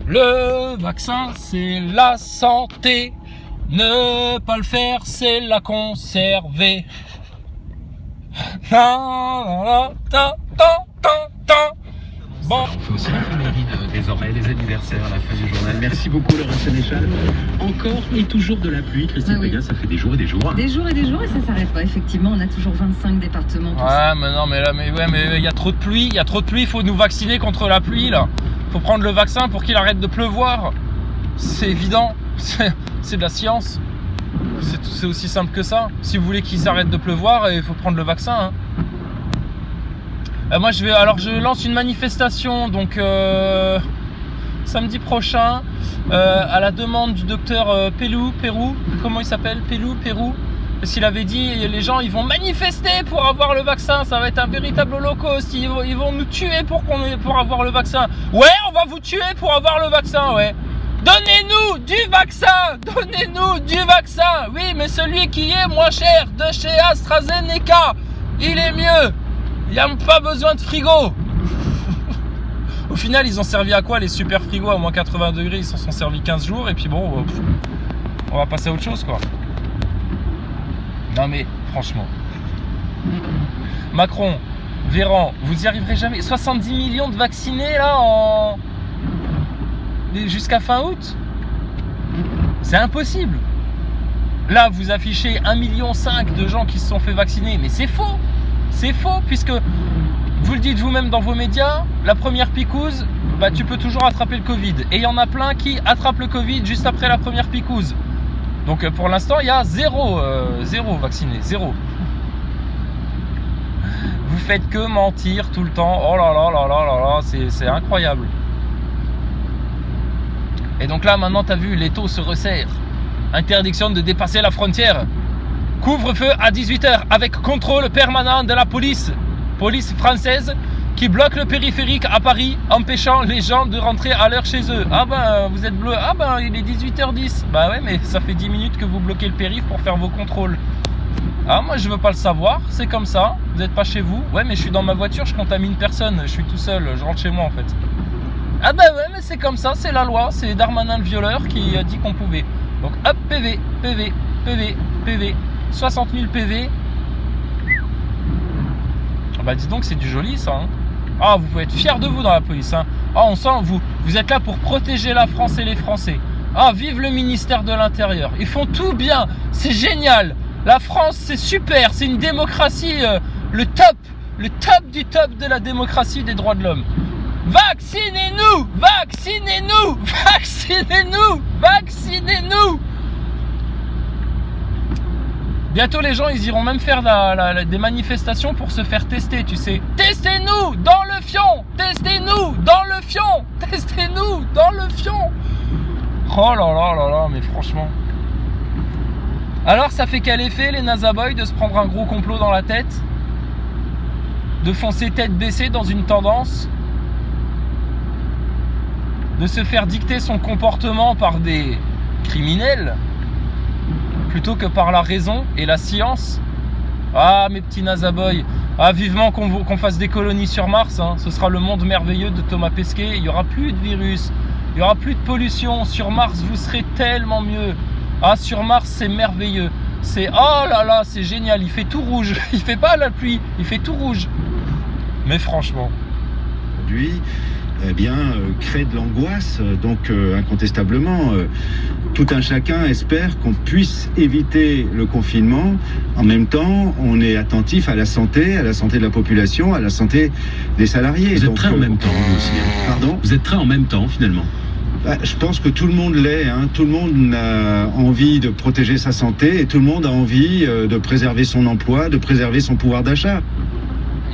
Le vaccin, c'est la santé. Ne pas le faire, c'est la conserver. Bon. On fait aussi l'éphéméride désormais, les anniversaires à la fin du journal. Merci beaucoup Laurent Sénéchal. Encore et toujours de la pluie, Christine Péguin, ça fait des jours et des jours. Hein. Des jours et ça s'arrête pas, effectivement, on a toujours 25 départements. Ouais, mais non, mais là, mais il y a trop de pluie, il faut nous vacciner contre la pluie là. Faut prendre le vaccin pour qu'il arrête de pleuvoir. C'est évident, c'est de la science. C'est aussi simple que ça. Si vous voulez qu'il s'arrête de pleuvoir, il faut prendre le vaccin. Moi je lance une manifestation donc samedi prochain à la demande du docteur Pérou, comment il s'appelle, Pérou, parce qu'il avait dit les gens ils vont manifester pour avoir le vaccin, ça va être un véritable holocauste, ils vont nous tuer pour avoir le vaccin. Ouais, on va vous tuer pour avoir le vaccin, ouais. Donnez-nous du vaccin, oui, mais celui qui est moins cher, de chez AstraZeneca, il est mieux. Il n'y a pas besoin de frigo. Au final, ils ont servi à quoi les super frigos à moins 80 degrés? Ils s'en sont servis 15 jours et puis bon, on va passer à autre chose quoi. Non mais, franchement. Macron, Véran, vous y arriverez jamais. 70 millions de vaccinés là jusqu'à fin août. C'est impossible. Là, vous affichez 1,5 million de gens qui se sont fait vacciner, mais c'est faux. C'est faux, puisque vous le dites vous-même dans vos médias, la première picouse, tu peux toujours attraper le Covid. Et il y en a plein qui attrapent le Covid juste après la première picouse. Donc pour l'instant, il y a zéro vacciné, zéro. Vous faites que mentir tout le temps. Oh là là là là là là, c'est incroyable. Et donc là, maintenant, tu as vu, les taux se resserrent. Interdiction de dépasser la frontière. Couvre-feu à 18h avec contrôle permanent de la police française qui bloque le périphérique à Paris, empêchant les gens de rentrer à l'heure chez eux. Ah ben, vous êtes bleu. Ah ben, il est 18h10. Bah ouais, mais ça fait 10 minutes que vous bloquez le périph' pour faire vos contrôles. Ah, moi je veux pas le savoir, c'est comme ça. Vous n'êtes pas chez vous. Ouais, mais je suis dans ma voiture, je contamine personne. Je suis tout seul, je rentre chez moi en fait. Ah ben ouais, mais c'est comme ça, c'est la loi. C'est Darmanin le violeur qui a dit qu'on pouvait. Donc hop, PV. 60 000 PV. Ah bah dis donc, c'est du joli ça. Ah, vous pouvez être fiers de vous dans la police. Ah, on sent, vous êtes là pour protéger la France et les Français. Ah, vive le ministère de l'Intérieur. Ils font tout bien. C'est génial. La France, c'est super. C'est une démocratie, le top du top de la démocratie des droits de l'homme. Vaccinez-nous. Bientôt les gens ils iront même faire des manifestations pour se faire tester, tu sais. Testez-nous dans le fion. Oh là là là là, mais franchement. Alors ça fait quel effet les nazaboys de se prendre un gros complot dans la tête? De foncer tête baissée dans une tendance? De se faire dicter son comportement par des criminels plutôt que par la raison et la science? Ah, mes petits nazaboys. Ah, vivement qu'on fasse des colonies sur Mars, hein. Ce sera le monde merveilleux de Thomas Pesquet. Il n'y aura plus de virus, il n'y aura plus de pollution. Sur Mars, vous serez tellement mieux. Ah, sur Mars, c'est merveilleux. C'est, oh là là, c'est génial. Il fait tout rouge. Il fait pas la pluie, il fait tout rouge. Mais franchement. Aujourd'hui, crée de l'angoisse. Donc, incontestablement, tout un chacun espère qu'on puisse éviter le confinement. En même temps, on est attentif à la santé de la population, à la santé des salariés. Vous êtes prêts en même temps, vous aussi. Pardon ? Vous êtes prêts en même temps, finalement. Je pense que tout le monde l'est. Tout le monde a envie de protéger sa santé et tout le monde a envie de préserver son emploi, de préserver son pouvoir d'achat.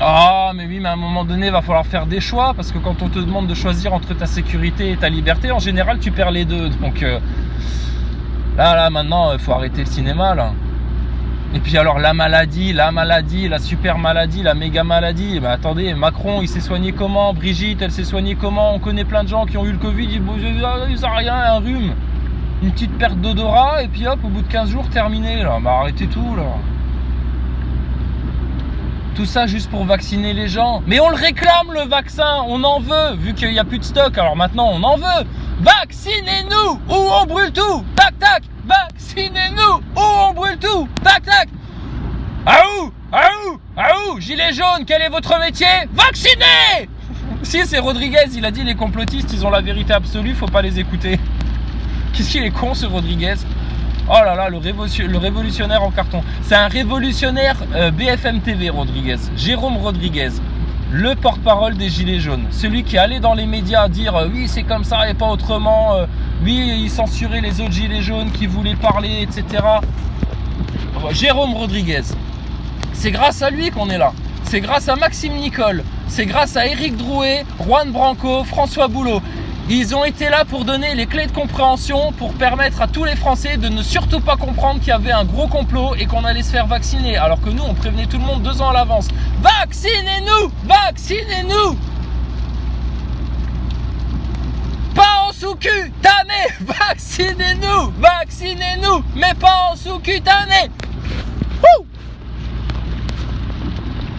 Ah, mais oui, mais à un moment donné, il va falloir faire des choix, parce que quand on te demande de choisir entre ta sécurité et ta liberté, en général, tu perds les deux. Donc là, maintenant, il faut arrêter le cinéma, là. Et puis alors, la maladie, la super maladie, la méga maladie. Ben attendez, Macron, il s'est soigné comment? Brigitte, elle s'est soignée comment? On connaît plein de gens qui ont eu le Covid, ils n'ont rien, un rhume. Une petite perte d'odorat, et puis hop, au bout de 15 jours, terminé, là. Bah arrêtez tout, là. Tout ça juste pour vacciner les gens. Mais on le réclame le vaccin, on en veut, vu qu'il n'y a plus de stock. Alors maintenant on en veut. Vaccinez-nous ou on brûle tout. Tac tac. Vaccinez-nous ou on brûle tout. Tac tac. Aou, aou, aou. Gilets jaunes, quel est votre métier? Vaccinez. Si, c'est Rodriguez, il a dit les complotistes, ils ont la vérité absolue, faut pas les écouter. Qu'est-ce qu'il est con ce Rodriguez. Oh là là, le révolutionnaire en carton. C'est un révolutionnaire BFM TV, Rodriguez. Jérôme Rodriguez, le porte-parole des Gilets jaunes. Celui qui est allé dans les médias dire oui, c'est comme ça et pas autrement. Oui, il censurait les autres Gilets jaunes qui voulaient parler, etc. Jérôme Rodriguez. C'est grâce à lui qu'on est là. C'est grâce à Maxime Nicole. C'est grâce à Éric Drouet, Juan Branco, François Boulot. Ils ont été là pour donner les clés de compréhension, pour permettre à tous les Français de ne surtout pas comprendre qu'il y avait un gros complot et qu'on allait se faire vacciner. Alors que nous, on prévenait tout le monde 2 ans à l'avance. Vaccinez-nous! Vaccinez-nous! Pas en sous-cutané! Vaccinez-nous! Vaccinez-nous! Mais pas en sous-cutané!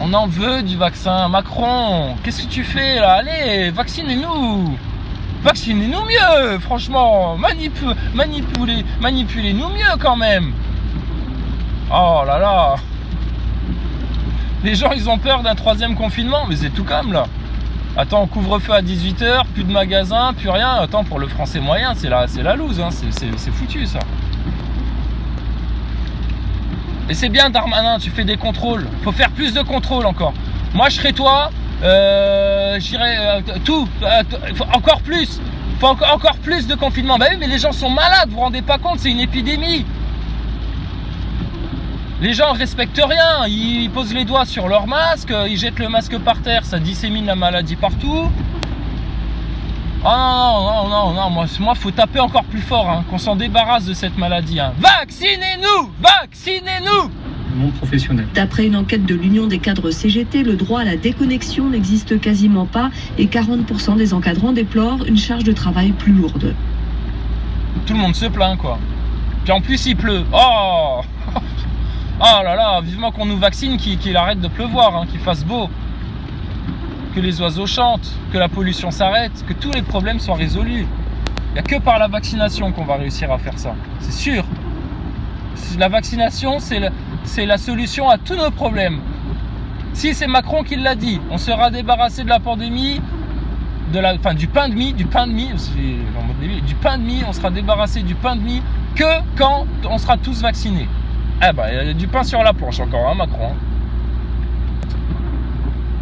On en veut du vaccin. Macron, qu'est-ce que tu fais là? Allez, vaccinez-nous! Vaccinez-nous mieux, franchement. Manipulez-nous mieux quand même. Oh là là. Les gens, ils ont peur d'un 3e confinement, mais c'est tout comme là. Attends, couvre-feu à 18h, plus de magasins, plus rien. Attends, pour le français moyen, c'est la loose, hein. C'est foutu ça. Et c'est bien Darmanin, tu fais des contrôles. Faut faire plus de contrôles encore. Moi je serais toi, j'irais encore plus. Faut encore plus de confinement. Bah oui, mais les gens sont malades, vous vous rendez pas compte, c'est une épidémie. Les gens respectent rien, ils posent les doigts sur leur masque, ils jettent le masque par terre, ça dissémine la maladie partout. Ah non, moi faut taper encore plus fort, hein, qu'on s'en débarrasse de cette maladie. Hein. Vaccinez-nous! Vaccinez-nous! Le monde professionnel. D'après une enquête de l'Union des cadres CGT, le droit à la déconnexion n'existe quasiment pas et 40% des encadrants déplorent une charge de travail plus lourde. Tout le monde se plaint, quoi. Puis en plus, il pleut. Oh! Oh là là, vivement qu'on nous vaccine, qu'il arrête de pleuvoir, hein, qu'il fasse beau. Que les oiseaux chantent, que la pollution s'arrête, que tous les problèmes soient résolus. Il n'y a que par la vaccination qu'on va réussir à faire ça, c'est sûr. La vaccination, c'est la solution à tous nos problèmes. Si c'est Macron qui l'a dit, on sera débarrassé de la pandémie, du pain de mie, on sera débarrassé du pain de mie que quand on sera tous vaccinés. Ah bah, il y a du pain sur la planche encore, hein, Macron.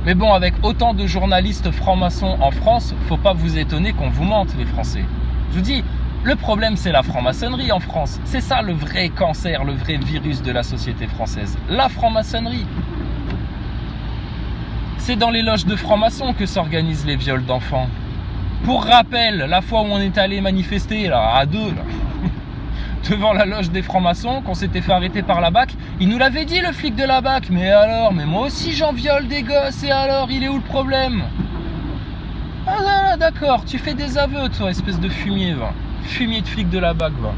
Mais bon, avec autant de journalistes francs-maçons en France, faut pas vous étonner qu'on vous mente, les Français. Je vous dis, le problème, c'est la franc-maçonnerie en France. C'est ça le vrai cancer, le vrai virus de la société française. La franc-maçonnerie. C'est dans les loges de francs-maçons que s'organisent les viols d'enfants. Pour rappel, la fois où on est allé manifester, là, à 2, là, devant la loge des francs-maçons, qu'on s'était fait arrêter par la BAC, il nous l'avait dit, le flic de la BAC. Mais alors, mais moi aussi j'en viole des gosses, et alors, il est où le problème? Ah là, d'accord, tu fais des aveux, toi, espèce de fumier, va. Fumier de flic de la BAC, va.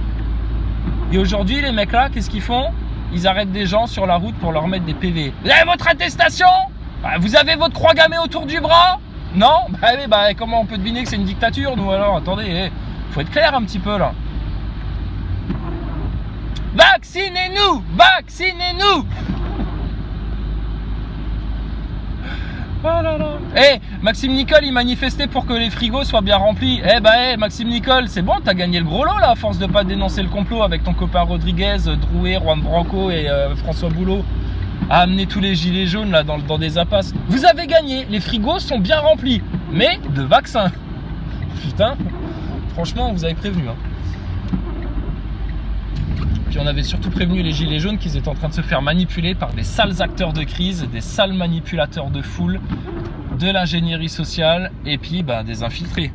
Et aujourd'hui, les mecs là, qu'est-ce qu'ils font? Ils arrêtent des gens sur la route pour leur mettre des PV. Vous avez votre attestation? Vous avez votre croix gammée autour du bras? Non? Bah oui, bah comment on peut deviner que c'est une dictature, nous, alors? Attendez, faut être clair un petit peu, là. Vaccinez-nous! Vaccinez-nous! Oh là là. Maxime Nicole, il manifestait pour que les frigos soient bien remplis. Maxime Nicole, c'est bon, t'as gagné le gros lot là, à force de pas dénoncer le complot avec ton copain Rodriguez, Drouet, Juan Branco et François Boulot, à amener tous les gilets jaunes là dans des impasses. Vous avez gagné, les frigos sont bien remplis, mais de vaccins. Putain, franchement, vous avez prévenu, hein. Puis on avait surtout prévenu les gilets jaunes qu'ils étaient en train de se faire manipuler par des sales acteurs de crise, des sales manipulateurs de foule, de l'ingénierie sociale et puis des infiltrés.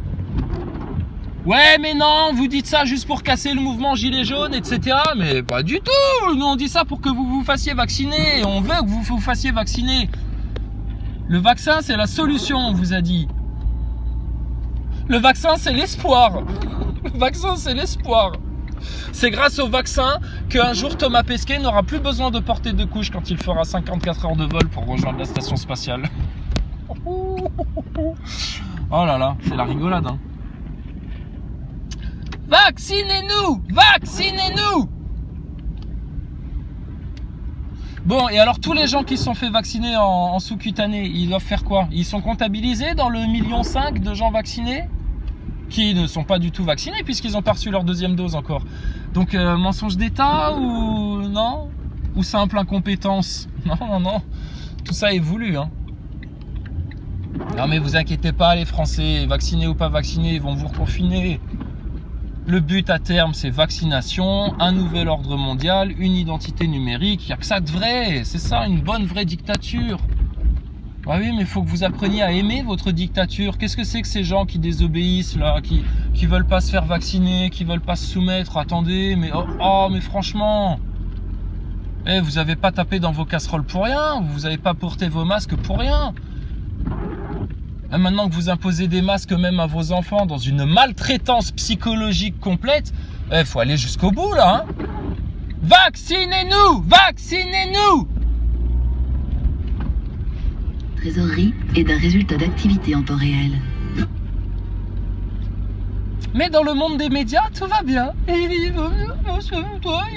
Ouais mais non, vous dites ça juste pour casser le mouvement gilets jaunes, etc. Mais pas du tout. Nous on dit ça pour que vous vous fassiez vacciner. On veut que vous vous fassiez vacciner. Le vaccin c'est la solution, on vous a dit. Le vaccin c'est l'espoir. Le vaccin c'est l'espoir. C'est grâce au vaccin qu'un jour Thomas Pesquet n'aura plus besoin de porter de couche quand il fera 54 heures de vol pour rejoindre la station spatiale. Oh là là, c'est la rigolade, hein. Vaccinez-nous! Vaccinez-nous! Bon, et alors tous les gens qui se sont fait vacciner en sous-cutané, ils doivent faire quoi? Ils sont comptabilisés dans le 1,5 million de gens vaccinés qui ne sont pas du tout vaccinés puisqu'ils n'ont pas reçu leur deuxième dose encore. Donc mensonge d'État ou non? Ou simple incompétence? Non, tout ça est voulu, hein. Non mais vous inquiétez pas les Français, vaccinés ou pas vaccinés, ils vont vous reconfiner. Le but à terme, c'est vaccination, un nouvel ordre mondial, une identité numérique. Il n'y a que ça de vrai. C'est ça, une bonne vraie dictature. Ah oui, mais il faut que vous appreniez à aimer votre dictature. Qu'est-ce que c'est que ces gens qui désobéissent, là, qui veulent pas se faire vacciner, qui veulent pas se soumettre? Attendez, mais mais franchement, vous avez pas tapé dans vos casseroles pour rien. Vous avez pas porté vos masques pour rien. Et maintenant que vous imposez des masques même à vos enfants dans une maltraitance psychologique complète, faut aller jusqu'au bout là, hein. Vaccinez-nous! Vaccinez-nous! Trésorerie est d'un résultat d'activité en temps réel. Mais dans le monde des médias, tout va bien. Il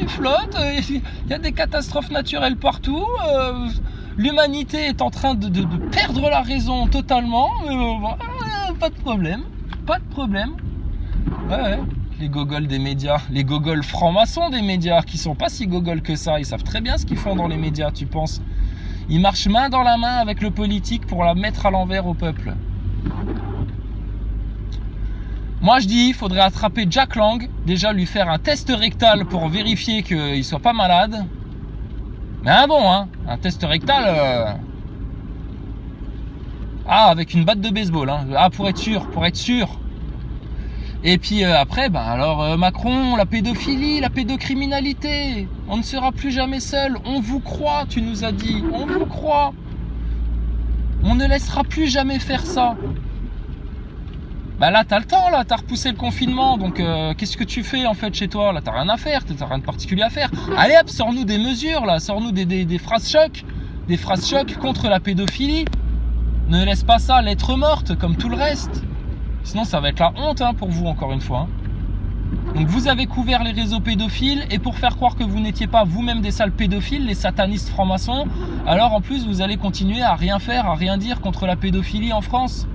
flotte, il y a des catastrophes naturelles partout. L'humanité est en train de perdre la raison totalement. Pas de problème. Pas de problème. Ouais. Les gogoles des médias. Les gogoles francs-maçons des médias qui sont pas si gogoles que ça. Ils savent très bien ce qu'ils font dans les médias, tu penses. Ils marchent main dans la main avec le politique pour la mettre à l'envers au peuple. Moi je dis, il faudrait attraper Jack Lang, déjà lui faire un test rectal pour vérifier qu'il soit pas malade. Mais un test rectal, avec une batte de baseball, hein. Pour être sûr. Et puis après, Macron, la pédophilie, la pédocriminalité, on ne sera plus jamais seul. On vous croit, tu nous as dit, on vous croit. On ne laissera plus jamais faire ça. Là t'as le temps, là t'as repoussé le confinement, donc qu'est-ce que tu fais en fait chez toi? Là t'as rien à faire, t'as rien de particulier à faire. Allez hop, sors-nous des mesures là, sors-nous des phrases chocs contre la pédophilie. Ne laisse pas ça lettre morte comme tout le reste, sinon ça va être la honte, hein, pour vous encore une fois, hein. Donc vous avez couvert les réseaux pédophiles, et pour faire croire que vous n'étiez pas vous-même des sales pédophiles, les satanistes francs-maçons, alors en plus vous allez continuer à rien faire, à rien dire contre la pédophilie en France.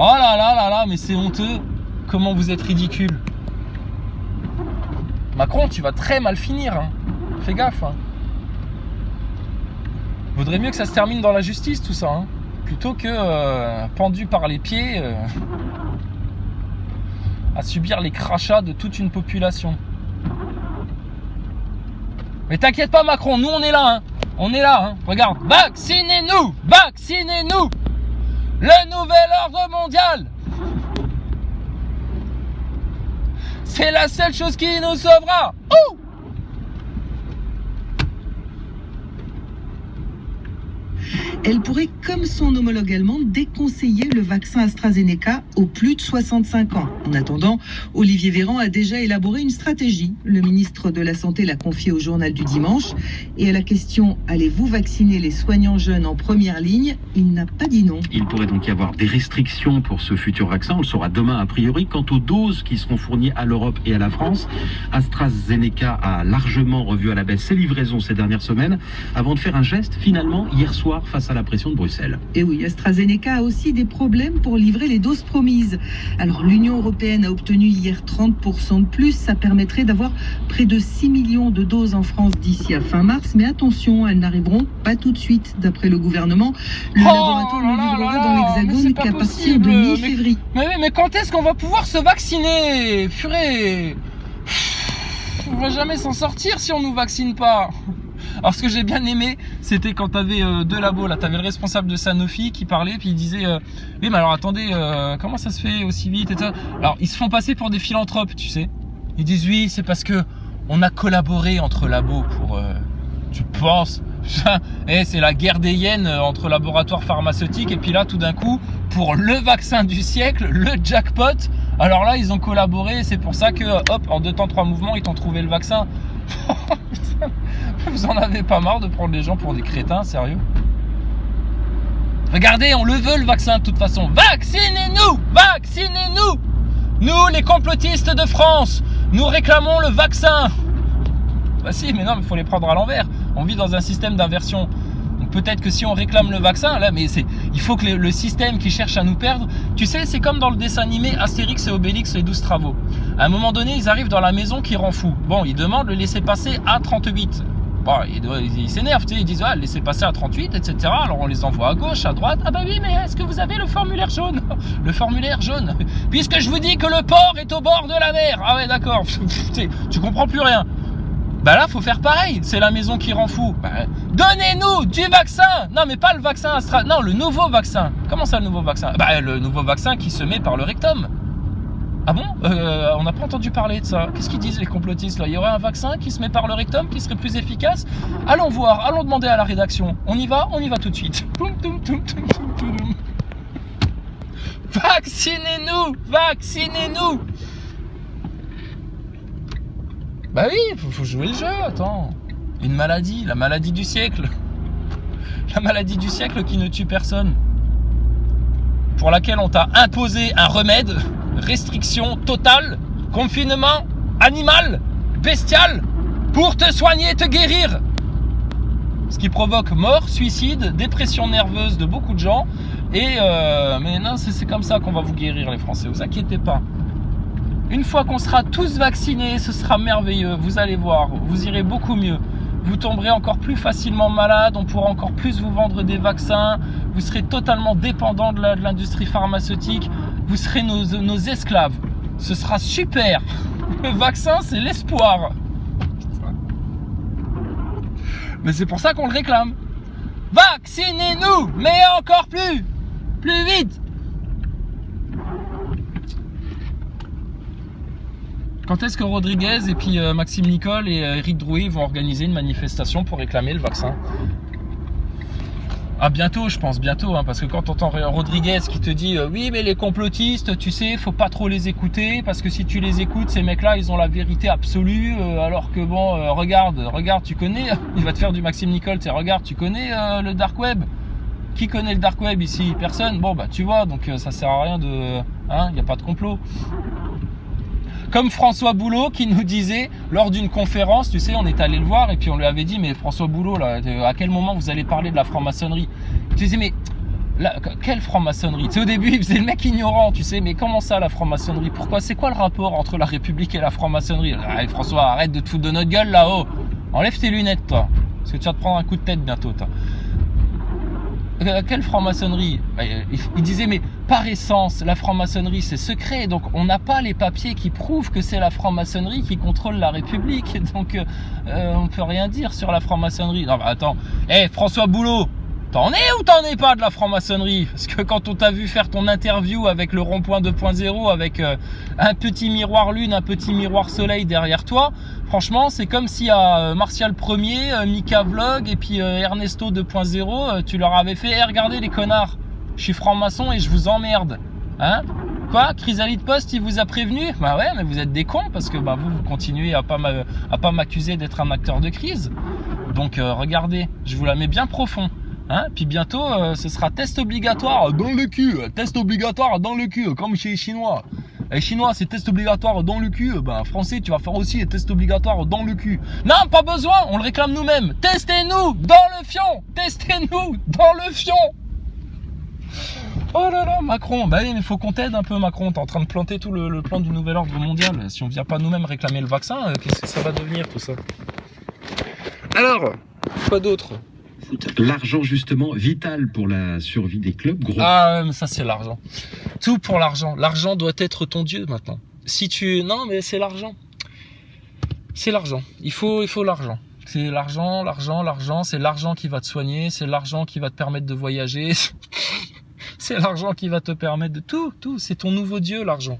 Oh là, mais c'est honteux. Comment vous êtes ridicule. Macron, tu vas très mal finir, hein. Fais gaffe, hein. Vaudrait mieux que ça se termine dans la justice, tout ça, hein. Plutôt que pendu par les pieds à subir les crachats de toute une population. Mais t'inquiète pas Macron, nous on est là, hein. On est là, hein. Regarde, vaccinez-nous! Vaccinez-nous! Le nouvel ordre mondial, c'est la seule chose qui nous sauvera. Ouh! Elle pourrait, comme son homologue allemand, déconseiller le vaccin AstraZeneca aux plus de 65 ans. En attendant, Olivier Véran a déjà élaboré une stratégie. Le ministre de la Santé l'a confié au journal du dimanche. Et à la question « Allez-vous vacciner les soignants jeunes en première ligne ?», il n'a pas dit non. Il pourrait donc y avoir des restrictions pour ce futur vaccin. On le saura demain a priori. Quant aux doses qui seront fournies à l'Europe et à la France, AstraZeneca a largement revu à la baisse ses livraisons ces dernières semaines avant de faire un geste finalement hier soir face à la pression de Bruxelles. Et oui, AstraZeneca a aussi des problèmes pour livrer les doses promises. Alors l'Union européenne a obtenu hier 30% de plus. Ça permettrait d'avoir près de 6 millions de doses en France d'ici à fin mars. Mais attention, elles n'arriveront pas tout de suite. D'après le gouvernement, le laboratoire ne livrera dans l'Hexagone qu'à partir de mi-février. Mais quand est-ce qu'on va pouvoir se vacciner? Purée, on va jamais s'en sortir si on nous vaccine pas. Alors ce que j'ai bien aimé, c'était quand t'avais deux labos, là t'avais le responsable de Sanofi qui parlait, puis il disait oui mais alors attendez, comment ça se fait aussi vite et tout. Alors ils se font passer pour des philanthropes, tu sais. Ils disent oui, c'est parce que on a collaboré entre labos pour tu penses, et c'est la guerre des hyènes entre laboratoires pharmaceutiques, et puis là tout d'un coup pour le vaccin du siècle, le jackpot, alors là ils ont collaboré, c'est pour ça que hop, en 2 temps 3 mouvements ils t'ont trouvé le vaccin. Vous en avez pas marre de prendre les gens pour des crétins, sérieux? Regardez, on le veut le vaccin de toute façon. Vaccinez-nous! Vaccinez-nous! Nous, les complotistes de France, Nous réclamons le vaccin. Bah si, mais non, il faut les prendre à l'envers. On vit dans un système d'inversion. Donc peut-être que si on réclame le vaccin, là, mais il faut que le système qui cherche à nous perdre, tu sais, c'est comme dans le dessin animé Astérix et Obélix, les 12 travaux. À un moment donné, ils arrivent dans la maison qui rend fou. Bon, ils demandent le laisser passer à 38. Bon, ils s'énervent, tu sais, ils disent ah, laissez passer à 38, etc. Alors on les envoie à gauche, à droite. Ah bah oui, mais est-ce que vous avez le formulaire jaune? Le formulaire jaune. Puisque je vous dis que le port est au bord de la mer. Ah ouais, d'accord. Tu comprends plus rien. Bah là, faut faire pareil. C'est la maison qui rend fou. Bah, donnez-nous du vaccin. Non, mais pas le vaccin Astra. Non, le nouveau vaccin. Comment ça, le nouveau vaccin? Bah, le nouveau vaccin qui se met par le rectum. Ah bon? On n'a pas entendu parler de ça. Qu'est-ce qu'ils disent les complotistes là? Il y aurait un vaccin qui se met par le rectum qui serait plus efficace? Allons voir, allons demander à la rédaction. On y va tout de suite. Vaccinez-nous! Vaccinez-nous! Bah oui, faut jouer le jeu, attends. Une maladie, la maladie du siècle. La maladie du siècle qui ne tue personne. Pour laquelle on t'a imposé un remède. Restriction totale, confinement animal, bestial, pour te soigner et te guérir. Ce qui provoque mort, suicide, dépression nerveuse de beaucoup de gens. Et mais non, c'est comme ça qu'on va vous guérir les Français, vous inquiétez pas. Une fois qu'on sera tous vaccinés, ce sera merveilleux, vous allez voir, vous irez beaucoup mieux. Vous tomberez encore plus facilement malade, on pourra encore plus vous vendre des vaccins, vous serez totalement dépendant de l'industrie pharmaceutique, vous serez nos esclaves. Ce sera super. Le vaccin, c'est l'espoir. Mais c'est pour ça qu'on le réclame. Vaccinez-nous, mais encore plus vite. Quand est-ce que Rodriguez et puis Maxime Nicole et Éric Drouet vont organiser une manifestation pour réclamer le vaccin? Ah bientôt, je pense bientôt, hein, parce que quand on entend Rodriguez qui te dit oui mais les complotistes, tu sais, faut pas trop les écouter parce que si tu les écoutes, ces mecs-là, ils ont la vérité absolue, alors que bon, regarde, tu connais, il va te faire du Maxime Nicole, tu sais, regarde, tu connais le dark web. Qui connaît le dark web ici? Personne. Bon bah tu vois, donc ça sert à rien de, hein, y a pas de complot. Comme François Boulot qui nous disait lors d'une conférence, tu sais, on est allé le voir et puis on lui avait dit mais François Boulot là, à quel moment vous allez parler de la franc-maçonnerie? Tu disais mais quelle franc-maçonnerie? Tu sais, au début il faisait le mec ignorant, tu sais, mais comment ça la franc-maçonnerie? Pourquoi? C'est quoi le rapport entre la République et la franc-maçonnerie? Allez François, arrête de te foutre de notre gueule là-haut. Enlève tes lunettes toi, parce que tu vas te prendre un coup de tête bientôt toi. Quelle franc-maçonnerie? Il disait mais par essence la franc-maçonnerie c'est secret, donc on n'a pas les papiers qui prouvent que c'est la franc-maçonnerie qui contrôle la République, donc on peut rien dire sur la franc-maçonnerie. Non bah attends, François Boulot, t'en es ou t'en es pas de la franc-maçonnerie? Parce que quand on t'a vu faire ton interview avec le rond-point 2.0 avec un petit miroir lune, un petit miroir soleil derrière toi, franchement c'est comme si à Martial 1er, Mika Vlog et puis Ernesto 2.0 tu leur avais fait regardez les connards, je suis franc-maçon et je vous emmerde, hein? Quoi? Chrysalide Post il vous a prévenu? Bah ouais, mais vous êtes des cons parce que bah vous continuez à pas m'accuser d'être un acteur de crise. Donc regardez, je vous la mets bien profond. Hein, puis bientôt, ce sera test obligatoire dans le cul. Test obligatoire dans le cul, comme chez les Chinois. Les Chinois, c'est test obligatoire dans le cul. Ben, Français, tu vas faire aussi les tests obligatoires dans le cul. Non, pas besoin, on le réclame nous-mêmes. Testez-nous dans le fion. Testez-nous dans le fion. Oh là là, Macron. Bah oui, mais faut qu'on t'aide un peu, Macron. T'es en train de planter tout le plan du nouvel ordre mondial. Si on vient pas nous-mêmes réclamer le vaccin, qu'est-ce que ça va devenir tout ça? Alors, quoi d'autre? L'argent justement vital pour la survie des clubs. Gros. Ah mais ça c'est l'argent. Tout pour l'argent. L'argent doit être ton dieu maintenant. Si tu non mais c'est l'argent. C'est l'argent. Il faut l'argent. C'est l'argent. C'est l'argent qui va te soigner. C'est l'argent qui va te permettre de voyager. C'est l'argent qui va te permettre de tout. C'est ton nouveau dieu l'argent.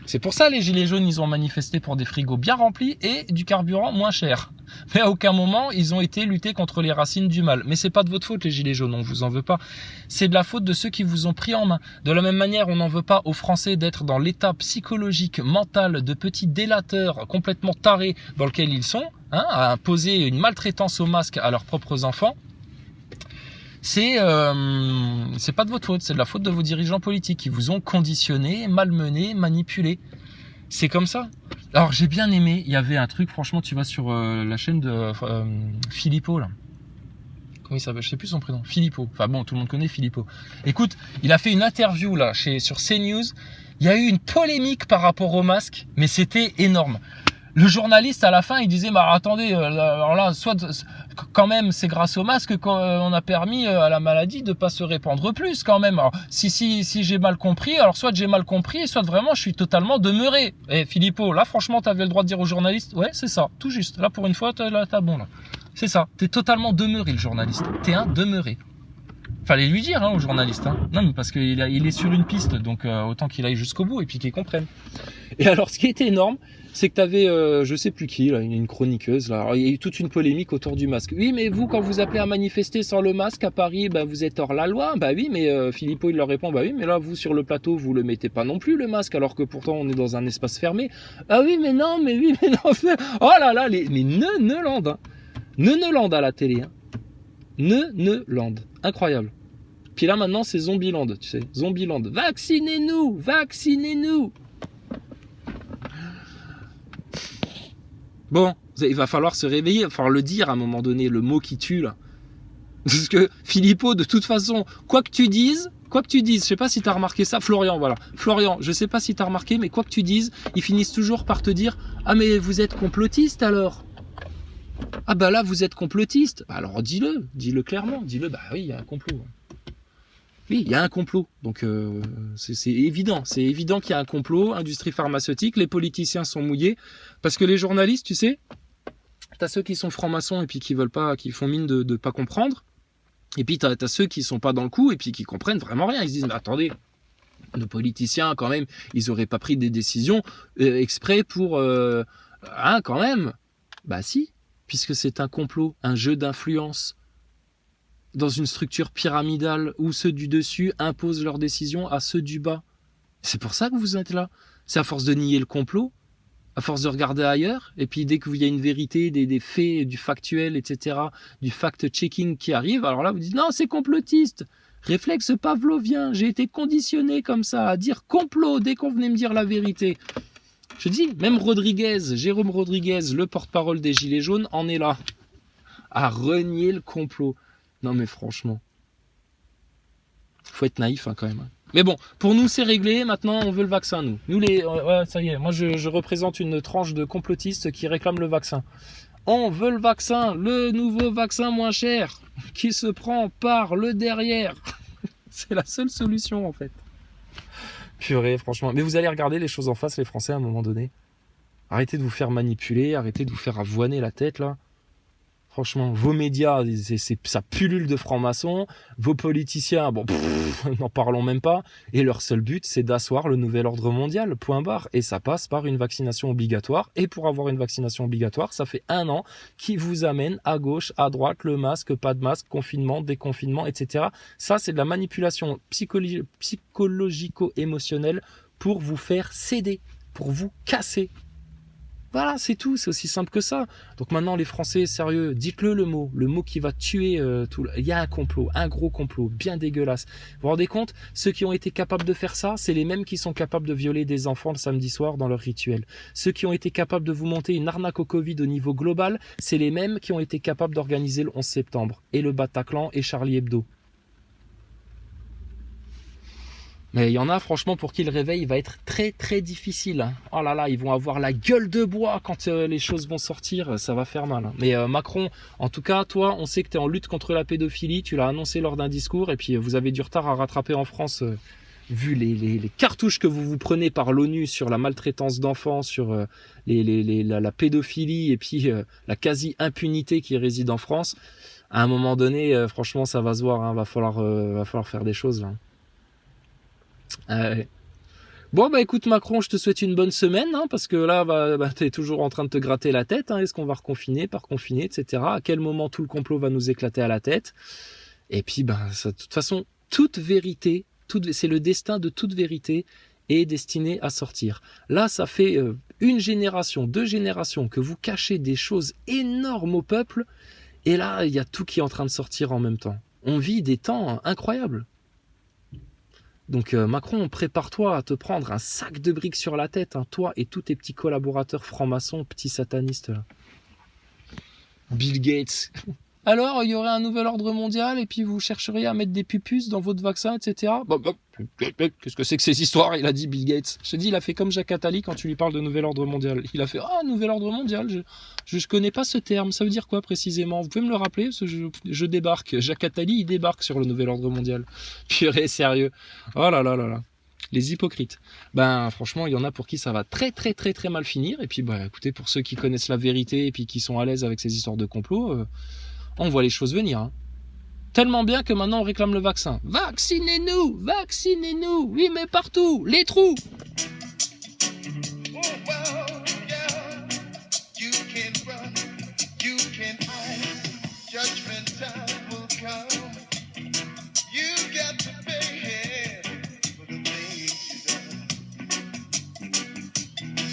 C'est pour ça les gilets jaunes ils ont manifesté pour des frigos bien remplis et du carburant moins cher. Mais à aucun moment ils ont été lutter contre les racines du mal. Mais c'est pas de votre faute les gilets jaunes, on vous en veut pas. C'est de la faute de ceux qui vous ont pris en main. De la même manière, on n'en veut pas aux Français d'être dans l'état psychologique, mental de petits délateurs complètement tarés dans lequel ils sont, hein, à imposer une maltraitance au masque à leurs propres enfants. C'est pas de votre faute, c'est de la faute de vos dirigeants politiques qui vous ont conditionné, malmené, manipulé. C'est comme ça. Alors j'ai bien aimé, il y avait un truc, franchement, tu vas sur la chaîne de Philippot là. Comment il s'appelle? Je sais plus son prénom. Philippot. Enfin bon, tout le monde connaît Philippot. Écoute, il a fait une interview là sur CNews. Il y a eu une polémique par rapport au masque, mais c'était énorme. Le journaliste à la fin, il disait bah attendez, alors là, soit quand même c'est grâce au masque qu'on a permis à la maladie de pas se répandre plus quand même. Alors, si j'ai mal compris, alors soit j'ai mal compris, soit vraiment je suis totalement demeuré. Et Philippot, là franchement, t'avais le droit de dire au journaliste, ouais c'est ça, tout juste. Là pour une fois, t'as bon là. C'est ça, t'es totalement demeuré le journaliste. T'es un demeuré. Fallait lui dire au journaliste. Non mais parce qu'il est sur une piste, donc autant qu'il aille jusqu'au bout et puis qu'il comprenne. Et alors ce qui était énorme, c'est que t'avais, je sais plus qui, là, une chroniqueuse, là. Alors, il y a eu toute une polémique autour du masque. Oui, mais vous, quand vous appelez à manifester sans le masque à Paris, bah, vous êtes hors la loi. Bah oui, mais Philippot, il leur répond, bah oui, mais là, vous, sur le plateau, vous le mettez pas non plus, le masque, alors que pourtant, on est dans un espace fermé. Ah oui, mais non, mais oui, mais non. Oh là là, mais Neuland, hein. Neuland à la télé, hein. Neuland. Incroyable. Puis là, maintenant, c'est Zombieland, tu sais. Zombieland. Vaccinez-nous! Vaccinez-nous! Bon, il va falloir se réveiller, il va falloir le dire à un moment donné, le mot qui tue là. Parce que Philippot, de toute façon, quoi que tu dises, je sais pas si tu as remarqué ça, Florian, voilà. Florian, je sais pas si tu as remarqué, mais quoi que tu dises, ils finissent toujours par te dire « Ah mais vous êtes complotiste alors !» Ah bah là, vous êtes complotiste. Bah alors dis-le clairement, dis-le, bah oui, il y a un complot. Oui, il y a un complot, donc c'est évident qu'il y a un complot, industrie pharmaceutique, les politiciens sont mouillés, parce que les journalistes, tu sais, t'as ceux qui sont francs-maçons et puis qui veulent pas, qui font mine de pas comprendre, et puis t'as ceux qui sont pas dans le coup et puis qui comprennent vraiment rien, ils se disent, mais attendez, nos politiciens quand même, ils auraient pas pris des décisions exprès pour, quand même, bah si, puisque c'est un complot, un jeu d'influence, dans une structure pyramidale où ceux du dessus imposent leurs décisions à ceux du bas. C'est pour ça que vous êtes là. C'est à force de nier le complot, à force de regarder ailleurs, et puis dès qu'il y a une vérité, des faits, du factuel, etc., du fact-checking qui arrive, alors là vous dites non, c'est complotiste. Réflexe pavlovien, j'ai été conditionné comme ça à dire complot dès qu'on venait me dire la vérité. Je dis, même Jérôme Rodriguez, le porte-parole des Gilets jaunes, en est là, à renier le complot. Non mais franchement, faut être naïf quand même. Mais bon, pour nous c'est réglé, maintenant on veut le vaccin nous. Nous ouais, ça y est, moi je représente une tranche de complotistes qui réclament le vaccin. On veut le vaccin, le nouveau vaccin moins cher, qui se prend par le derrière. C'est la seule solution en fait. Purée, franchement. Mais vous allez regarder les choses en face, les Français, à un moment donné. Arrêtez de vous faire manipuler, arrêtez de vous faire avoiner la tête là. Franchement, vos médias, ça pullule de francs-maçons. Vos politiciens, bon, n'en parlons même pas. Et leur seul but, c'est d'asseoir le nouvel ordre mondial, point barre. Et ça passe par une vaccination obligatoire. Et pour avoir une vaccination obligatoire, ça fait 1 an qui vous amène à gauche, à droite, le masque, pas de masque, confinement, déconfinement, etc. Ça, c'est de la manipulation psychologico-émotionnelle pour vous faire céder, pour vous casser. Voilà, c'est tout, c'est aussi simple que ça. Donc maintenant, les Français, sérieux, dites-le le mot qui va tuer tout. Il y a un complot, un gros complot, bien dégueulasse. Vous vous rendez compte, ceux qui ont été capables de faire ça, c'est les mêmes qui sont capables de violer des enfants le samedi soir dans leur rituel. Ceux qui ont été capables de vous monter une arnaque au Covid au niveau global, c'est les mêmes qui ont été capables d'organiser le 11 septembre, et le Bataclan, et Charlie Hebdo. Mais il y en a, franchement, pour qui le réveil va être très très difficile. Oh là là, ils vont avoir la gueule de bois quand les choses vont sortir, ça va faire mal. Mais Macron, en tout cas, toi, on sait que tu es en lutte contre la pédophilie, tu l'as annoncé lors d'un discours, et puis vous avez du retard à rattraper en France, vu les cartouches que vous prenez par l'ONU sur la maltraitance d'enfants, sur la pédophilie, et puis la quasi-impunité qui réside en France. À un moment donné, franchement, ça va se voir, hein, va falloir faire des choses là. Bon bah écoute Macron, je te souhaite une bonne semaine, hein, parce que là t'es toujours en train de te gratter la tête, hein, est-ce qu'on va reconfiner, pas reconfiner, etc. À quel moment tout le complot va nous éclater à la tête. Et puis ça, de toute façon, toute vérité, c'est le destin de toute vérité est destiné à sortir. Là ça fait 1 génération, 2 générations que vous cachez des choses énormes au peuple, et là il y a tout qui est en train de sortir en même temps. On vit des temps incroyables. Donc Macron, prépare-toi à te prendre un sac de briques sur la tête, hein, toi et tous tes petits collaborateurs francs-maçons, petits satanistes. Là. Bill Gates. Alors, il y aurait un nouvel ordre mondial et puis vous chercheriez à mettre des pupus dans votre vaccin, etc. Qu'est-ce que c'est que ces histoires? Il a dit Bill Gates. Je te dis, il a fait comme Jacques Attali quand tu lui parles de nouvel ordre mondial. Il a fait nouvel ordre mondial. Je connais pas ce terme. Ça veut dire quoi précisément? Vous pouvez me le rappeler? Parce que je débarque. Jacques Attali, il débarque sur le nouvel ordre mondial. Purée, sérieux. Oh là là là là. Les hypocrites. Ben franchement, il y en a pour qui ça va très très très très mal finir. Et puis écoutez, pour ceux qui connaissent la vérité et puis qui sont à l'aise avec ces histoires de complot, on voit les choses venir. Hein. Tellement bien que maintenant on réclame le vaccin. Vaccinez-nous! Vaccinez-nous! Oui, mais partout! Les trous!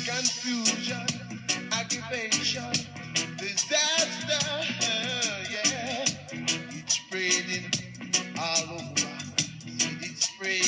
Confusion, aggravation, disaster, yeah. It's spreading all over. It's spreading.